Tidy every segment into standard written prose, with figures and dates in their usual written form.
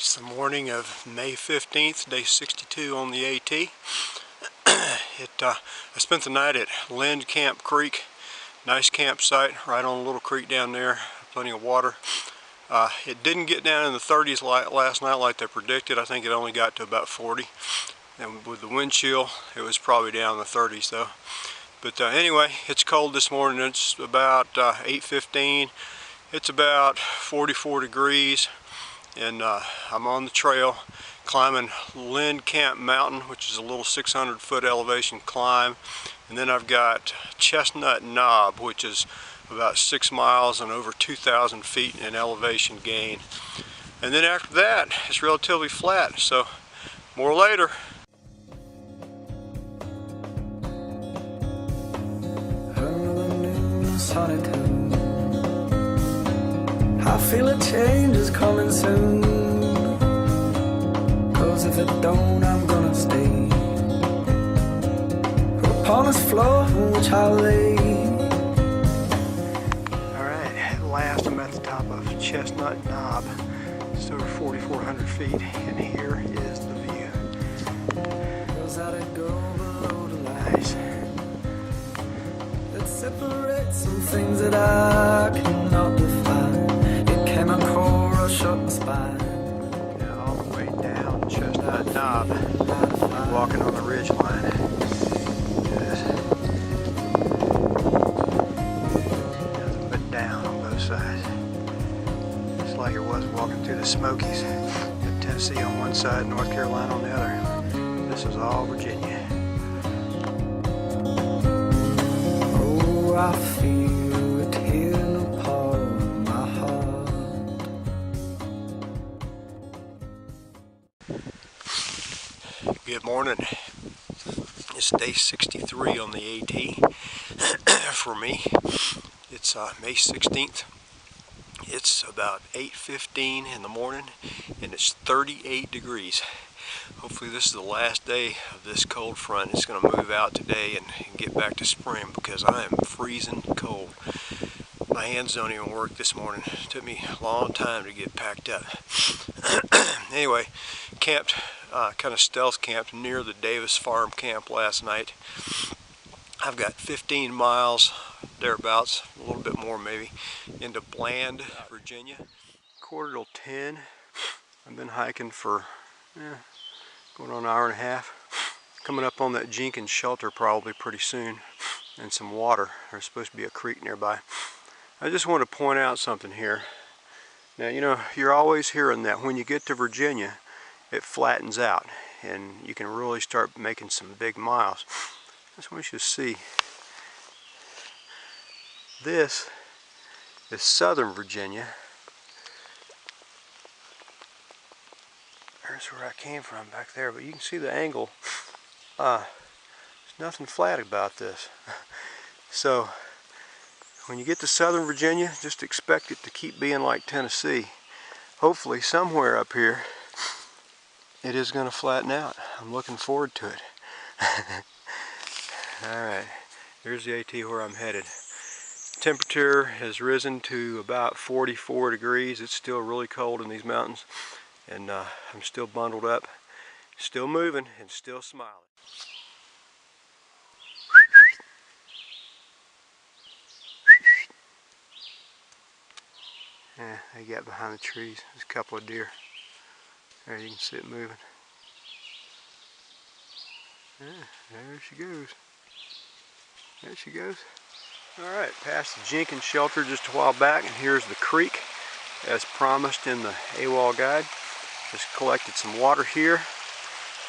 It's the morning of May 15th, day 62 on the AT. I spent the night at Lynn Camp Creek. Nice campsite right on a little creek down there, plenty of water. It didn't get down in the 30s last night like they predicted. I think it only got to about 40. And with the wind chill, it was probably down in the 30s though. But anyway, it's cold this morning. It's about 8:15. It's about 44 degrees. And I'm on the trail climbing Lynn Camp Mountain, which is a little 600-foot elevation climb. And then I've got Chestnut Knob, which is about 6 miles and over 2,000 feet in elevation gain. And then after that, it's relatively flat, so more later. I feel a change is coming soon, 'cause if it don't, I'm gonna stay upon this floor which I lay. Alright, at last I'm at the top of Chestnut Knob. It's over 4,400 feet, and here is the view. Nice. That separates some things that I cannot define. Came a chorus up my spine. Got all the way down Chestnut Knob, walking on the ridge line. There's a bit down on both sides. Just like it was walking through the Smokies. Got Tennessee on one side, North Carolina on the other. This is all Virginia. Oh, I feel it tearing apart my heart. Good morning. It's day 63 on the AT for me. It's May 16th. It's about 8:15 in the morning and it's 38 degrees. Hopefully this is the last day of this cold front. It's going to move out today and get back to spring because I am freezing cold. My hands don't even work this morning. It took me a long time to get packed up. Anyway, camped, kind of stealth camped near the Davis Farm camp last night. I've got 15 miles, thereabouts, a little bit more maybe, into Bland, Virginia. 9:45. I've been hiking for going on an hour and a half. Coming up on that Jenkins shelter probably pretty soon, and some water. There's supposed to be a creek nearby. I just want to point out something here. Now, you know, you're always hearing that when you get to Virginia, it flattens out and you can really start making some big miles. I just want you to see. This is southern Virginia. There's where I came from back there, but you can see the angle. There's nothing flat about this. So when you get to southern Virginia, just expect it to keep being like Tennessee. Hopefully somewhere up here it is going to flatten out. I'm looking forward to it. Alright, here's the AT where I'm headed. Temperature has risen to about 44 degrees. It's still really cold in these mountains. And I'm still bundled up, still moving, and still smiling. Yeah, they got behind the trees. There's a couple of deer. There, you can see it moving. Yeah, there she goes. There she goes. Alright, past the Jenkins shelter just a while back, and here's the creek, as promised in the AWOL guide. Just collected some water here.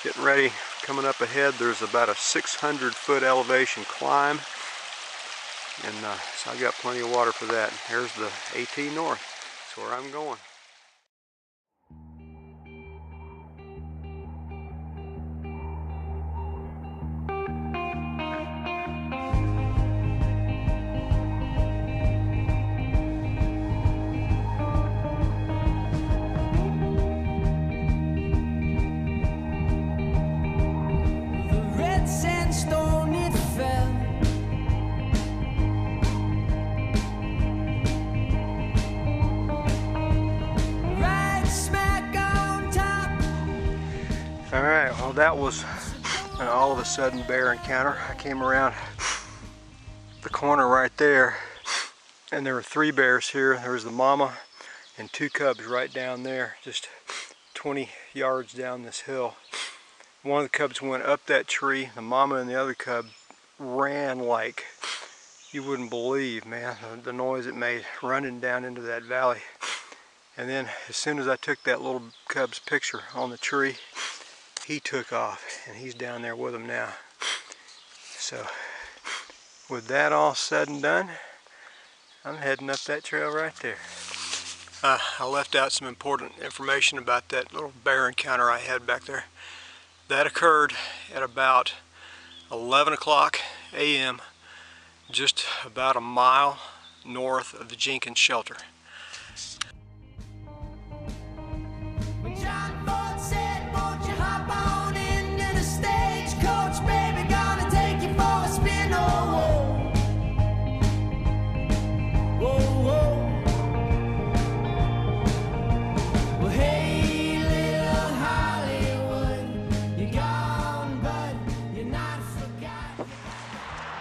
Getting ready, coming up ahead, there's about a 600-foot elevation climb. And so I've got plenty of water for that. Here's the AT North. That's where I'm going. Sandstone it fell, that was an all of a sudden bear encounter. I came around the corner right there, and there were 3 bears here. There was the mama and 2 cubs right down there, just 20 yards down this hill. One of the cubs went up that tree. The mama and the other cub ran like you wouldn't believe, man, the noise it made running down into that valley. And then as soon as I took that little cub's picture on the tree, he took off, and he's down there with them now. So with that all said and done, I'm heading up that trail right there. I left out some important information about that little bear encounter I had back there. That occurred at about 11 o'clock a.m. just about a mile north of the Jenkins shelter.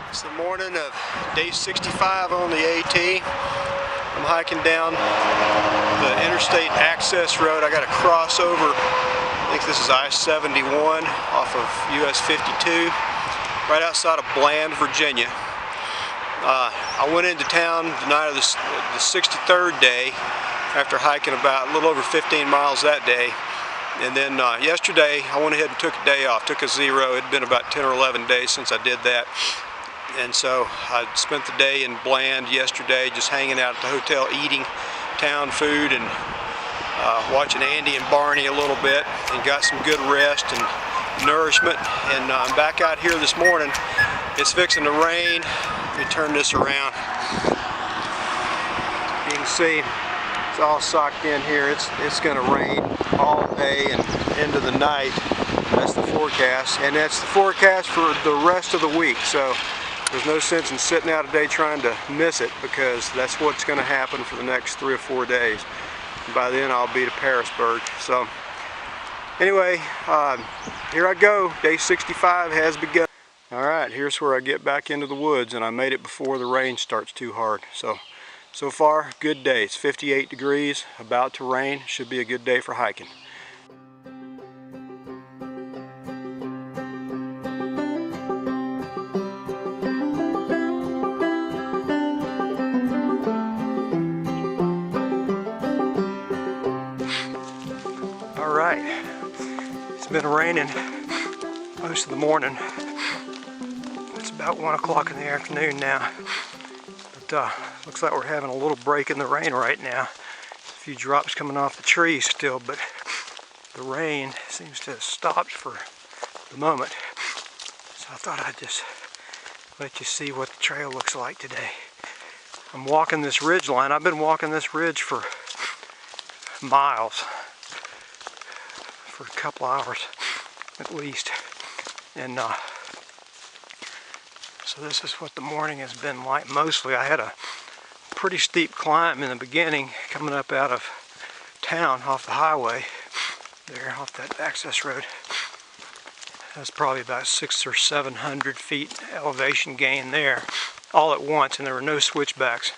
It's the morning of day 65 on the AT. I'm hiking down the interstate access road. I got to cross over, I think this is I-71 off of US 52, right outside of Bland, Virginia. I went into town the night of the 63rd day after hiking about a little over 15 miles that day. And then yesterday I went ahead and took a day off, took a 0. It had been about 10 or 11 days since I did that. And so I spent the day in Bland yesterday just hanging out at the hotel, eating town food and watching Andy and Barney a little bit, and got some good rest and nourishment. And I'm back out here this morning. It's fixing to rain. Let me turn this around. You can see it's all socked in here. It's going to rain all day and into the night. That's the forecast, and that's the forecast for the rest of the week. So there's no sense in sitting out a day trying to miss it, because that's what's going to happen for the next 3 or 4 days. And by then I'll be to Parisburg. So anyway, here I go. Day 65 has begun. Alright, here's where I get back into the woods, and I made it before the rain starts too hard. So far, good day. It's 58 degrees, about to rain. Should be a good day for hiking. Alright, it's been raining most of the morning. It's about 1 o'clock in the afternoon now. But looks like we're having a little break in the rain right now. A few drops coming off the trees still, but the rain seems to have stopped for the moment. So I thought I'd just let you see what the trail looks like today. I'm walking this ridge line. I've been walking this ridge for miles, for a couple hours at least. And so this is what the morning has been like mostly. I had a pretty steep climb in the beginning coming up out of town off the highway there, off that access road. That's probably about 600 or 700 feet elevation gain there all at once, and there were no switchbacks.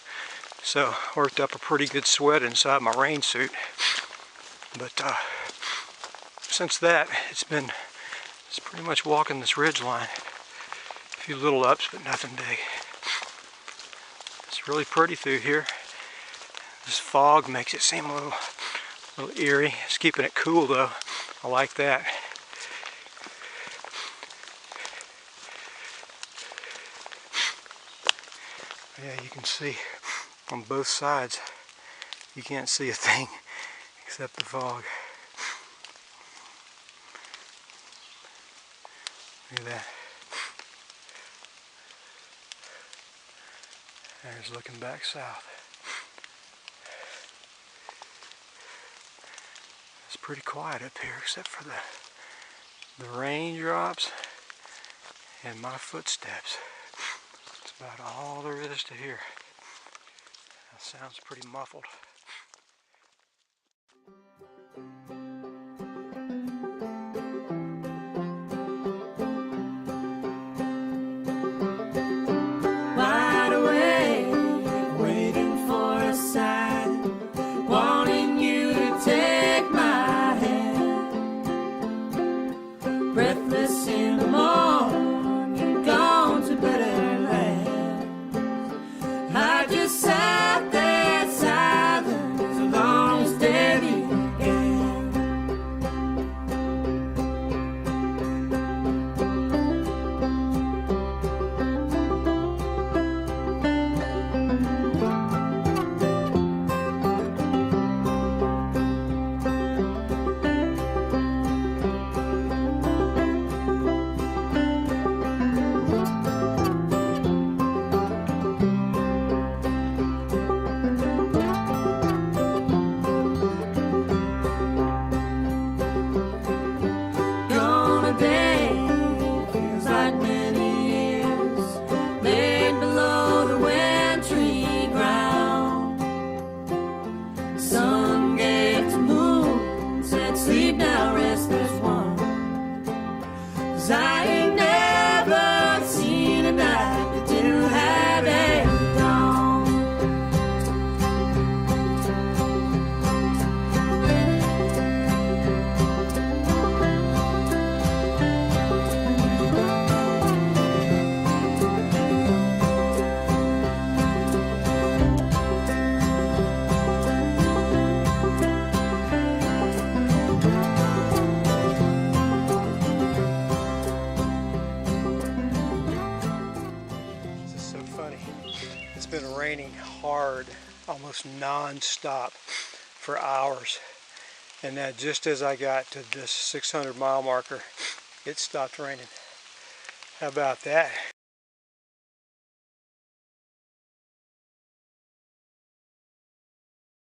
So worked up a pretty good sweat inside my rain suit. But since that, it's pretty much walking this ridge line. A few little ups, but nothing big. It's really pretty through here. This fog makes it seem a little eerie. It's keeping it cool though. I like that. Yeah, you can see on both sides. You can't see a thing except the fog. Look at that. There's looking back south. It's pretty quiet up here except for the raindrops and my footsteps. That's about all there is to hear. That sounds pretty muffled. been raining hard, almost non-stop for hours. And then just as I got to this 600 mile marker, it stopped raining. How about that?